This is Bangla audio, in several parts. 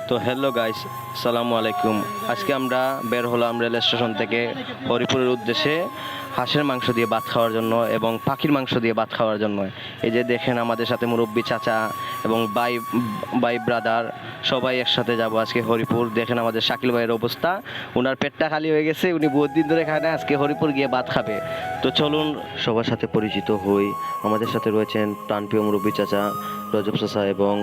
তো হ্যালো গাইস, আসসালামু আলাইকুম। আজকে আমরা বের হলাম রেল স্টেশন থেকে হরিপুরের উদ্দেশ্যে হাঁসের মাংস দিয়ে ভাত খাওয়ার জন্য এবং পাখির মাংস দিয়ে ভাত খাওয়ার জন্য। এই যে দেখেন আমাদের সাথে মুরব্বী চাচা এবং বাই ব্রাদার সবাই একসাথে যাব আজকে হরিপুর। দেখেন আমাদের শাকিল ভাইয়ের অবস্থা, ওনার পেটটা খালি হয়ে গেছে, উনি বহুত দিন ধরে খায় না, আজকে হরিপুর গিয়ে ভাত খাবে। তো চলুন সবার সাথে পরিচিত হই। আমাদের সাথে রয়েছেন প্রাণপ্রিয় মুরব্বী চাচা রজব চাচা এবং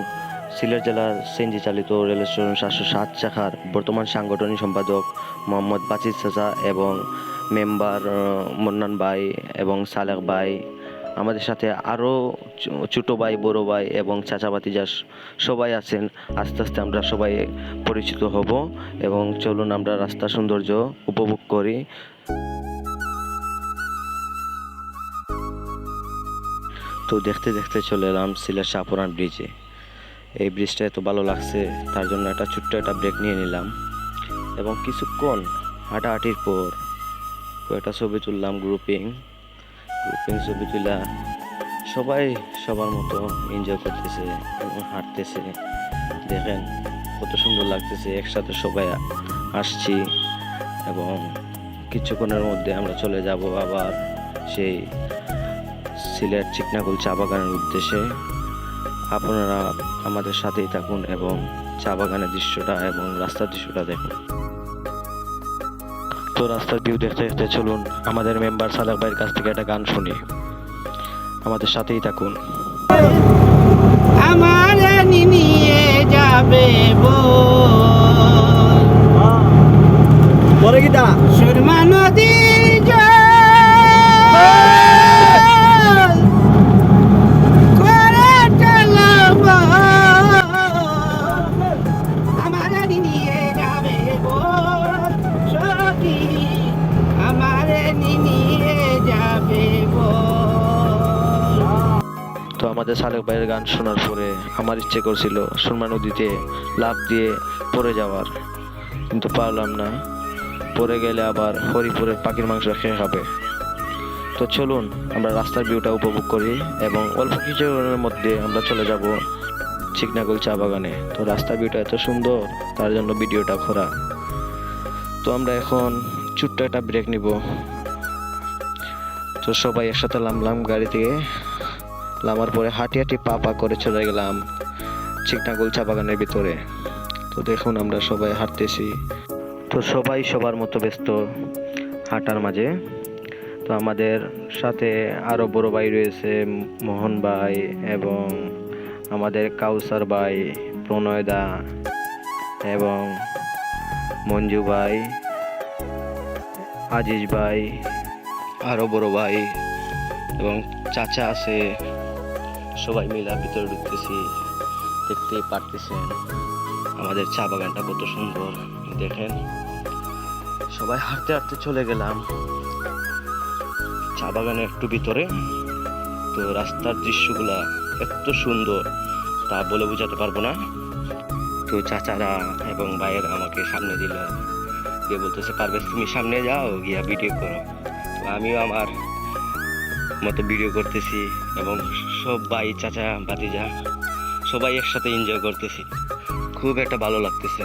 সিলেট জেলার সিএনজি চালিত রেল স্টেশন 707 শাখার বর্তমান সাংগঠনিক সম্পাদক মোহাম্মদ বাচির চাচা এবং মেম্বার মন্নান ভাই এবং সালেক ভাই। আমাদের সাথে আরও ছোটো ভাই, বড় ভাই এবং চাচা ভাতিজা সবাই আছেন। আস্তে আস্তে আমরা সবাই পরিচিত হব এবং চলুন আমরা রাস্তার সৌন্দর্য উপভোগ করি। তো দেখতে দেখতে চলে এলাম সিলেট শাহপুরান ব্রিজে। এই ব্রিজটা এত ভালো লাগছে, তার জন্য একটা ছোট্ট একটা ব্রেক নিয়ে নিলাম এবং কিছুক্ষণ হাঁটাহাঁটির পর কয়েকটা ছবি তুললাম। গ্রুপিং ছবি তুলা সবাই সবার মতো এনজয় করতেছে এবং হাঁটতেছে। দেখেন কত সুন্দর লাগতেছে, একসাথে সবাই আসছি এবং কিছুক্ষণের মধ্যে আমরা চলে যাব আবার সেই সিলেট চিকনাকুল চা বাগানের উদ্দেশ্যে। আপনারা আমাদের সাথেই থাকুন এবং চা বাগানের দৃশ্যটা এবং রাস্তার দৃশ্যটা দেখুন। তো রাস্তার ভিউ দেখতে দেখতে চলুন আমাদের মেম্বার সালেক ভাইয়ের কাছ থেকে একটা গান শুনি। আমাদের সাথেই থাকুন। আমার নিয়ে যাবে পরে গীতা সুরমা নদীর জল করে চলব, আমার নিয়ে যাবে সখী, আমার নিয়ে যাবে। তো আমাদের সালেক ভাইয়ের গান শোনার পরে আমার ইচ্ছে করছিল সুরমা নদীতে লাফ দিয়ে পড়ে যাওয়ার, কিন্তু পারলাম না। পড়ে গেলে আবার হরিপুরের পাখির মাংস খেয়ে খাবে। তো চলুন আমরা রাস্তার ভিউটা উপভোগ করি এবং অল্প কিছুক্ষণের মধ্যে আমরা চলে যাব চিকনাকুল চা বাগানে। তো রাস্তার ভিউটা এত সুন্দর, তার জন্য ভিডিওটা করা। তো আমরা এখন ছোট্ট একটা ব্রেক নিব। তো সবাই একসাথে নামলাম গাড়ি থেকে। নামার পরে হাঁটি হাঁটি পা পা করে চলে গেলাম চিকনাকুল চা বাগানের ভিতরে। তো দেখুন আমরা সবাই হাঁটতেছি, তো সবাই সবার মতো ব্যস্ত হাঁটার মাঝে। তো আমাদের সাথে আরও বড় ভাই রয়েছে, মোহন ভাই এবং আমাদের কাউসার ভাই, প্রণয় দা এবং মঞ্জু ভাই, আজিজ ভাই, আরও বড় ভাই এবং চাচা আছে। সবাই মিলে ভিতরে ঢুকতেছি। দেখতেই পারতেছেন আমাদের চা বাগানটা কত সুন্দর। দেখেন সবাই হাঁটতে হাঁটতে চলে গেলাম চা বাগানের একটু ভিতরে। তো রাস্তার দৃশ্যগুলা এত সুন্দর তা বলে বোঝাতে পারবো না। তো চাচারা এবং ভাইয়েরা আমাকে সামনে দিল, দিয়ে বলতেছে পারভেজ তুমি সামনে যাও, গিয়া ভিডিও করো। তো আমিও আমার মতো ভিডিও করতেছি এবং সব ভাই চাচা ভাতিজা সবাই একসাথে এনজয় করতেছি। খুব একটা ভালো লাগতেছে।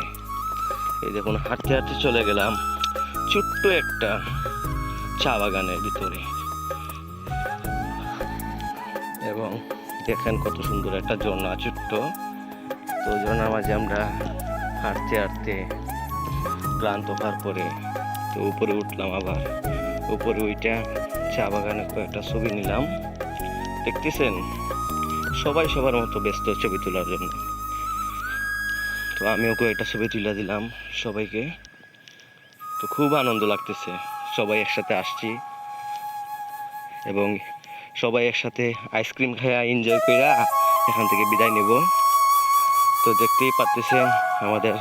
এই দেখুন হাঁটতে হাঁটতে চলে গেলাম ছোট্ট একটা চা বাগানের ভিতরে এবং দেখেন কত সুন্দর একটা ঝর্ণা ছোট্ট। তো ঝর্ণার মাঝে আমরা হাঁটতে হাঁটতে ক্লান্ত হওয়ার পরে তো উপরে উঠলাম। আবার উপরে ওইটা চা বাগানে কয়েকটা ছবি নিলাম। দেখতেছেন সবাই সবার মতো ব্যস্ত ছবি তোলার জন্য। তো আমিও কয়েকটা ছবি তুলে দিলাম সবাইকে। তো খুব আনন্দ লাগতেছে, সবাই একসাথে আসছি এবং সবাই একসাথে আইসক্রিম খাইয়া এনজয় কইরা এখান থেকে বিদায় নেব। তো দেখতেই পাচ্ছেন আমাদের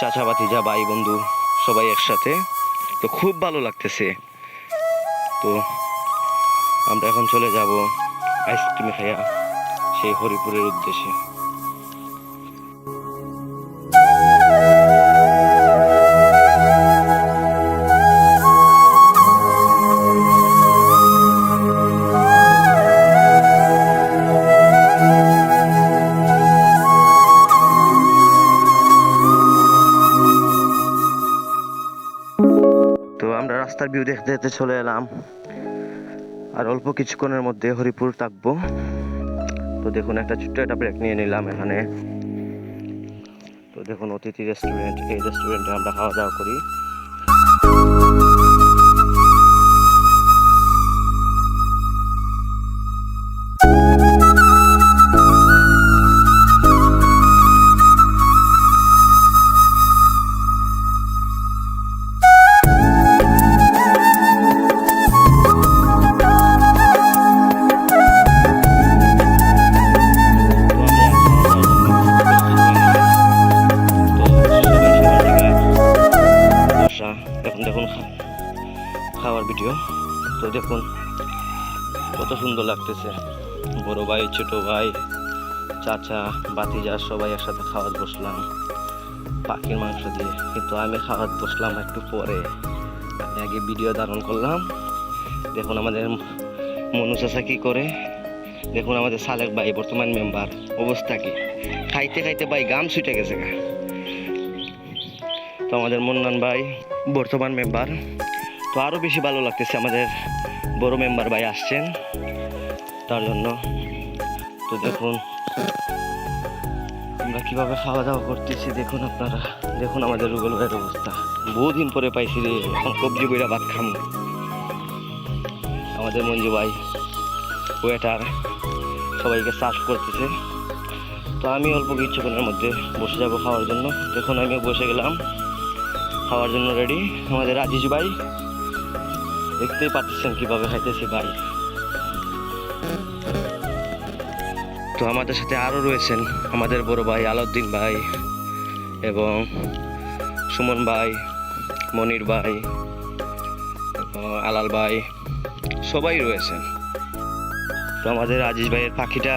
চাচা ভাতিজা ভাই বন্ধু সবাই একসাথে। তো খুব ভালো লাগতেছে। তো আমরা এখন চলে যাব আইসক্রিম খাইয়া সেই হরিপুরের উদ্দেশ্যে। রাস্তার ভিউ দেখতে দেখতে চলে এলাম। আর অল্প কিছুক্ষণের মধ্যে হরিপুর থাকবো। তো দেখুন একটা ছোট্ট একটা ব্রেক নিয়ে নিলাম এখানে। তো দেখুন অতিথি রেস্টুরেন্ট, এই রেস্টুরেন্টে আমরা খাওয়া দাওয়া করি। এখন দেখুন খাওয়ার ভিডিও। তো দেখুন কত সুন্দর লাগতেছে, বড় ভাই, ছোট ভাই, চাচা, ভাতিজা সবাই একসাথে খাওয়াত বসলাম পাখির মাংস দিয়ে। কিন্তু আমি খাওয়াত বসলাম একটু পরে, আমি আগে ভিডিও ধারণ করলাম। দেখুন আমাদের মনু চাচা কি করে, দেখুন আমাদের সালেক ভাই বর্তমান মেম্বার অবস্থা কি, খাইতে খাইতে ভাই গাম ছুটে গেছে গা। তো আমাদের মন্নান ভাই বর্তমান মেম্বার। তো আরও বেশি ভালো লাগতেছে, আমাদের বড় মেম্বার ভাই আসছেন তার জন্য। তো দেখুন আমরা কিভাবে খাওয়া দাওয়া করতেছি, দেখুন আপনারা। দেখুন আমাদের রুবেল ভাইয়ের অবস্থা, বহুদিন পরে পাইছি রে, এখন কবজি বইরা ভাত খাম। আমাদের মঞ্জু ভাই ওয়েটার সবাইকে সার্ভ করতেছে। তো আমি অল্প কিছুক্ষণের মধ্যে বসে যাব খাওয়ার জন্য। দেখুন আমিও বসে গেলাম খাওয়ার জন্য রেডি। আমাদের রাজেশ ভাই দেখতেই পাচ্ছেন কিভাবে খাইতেছি ভাই। তো আমাদের সাথে আরও রয়েছেন আমাদের বড় ভাই আলাউদ্দিন ভাই এবং সুমন ভাই, মনির ভাই, আলাল ভাই, সবাই রয়েছেন। তো আমাদের রাজেশ ভাইয়ের পাখিটা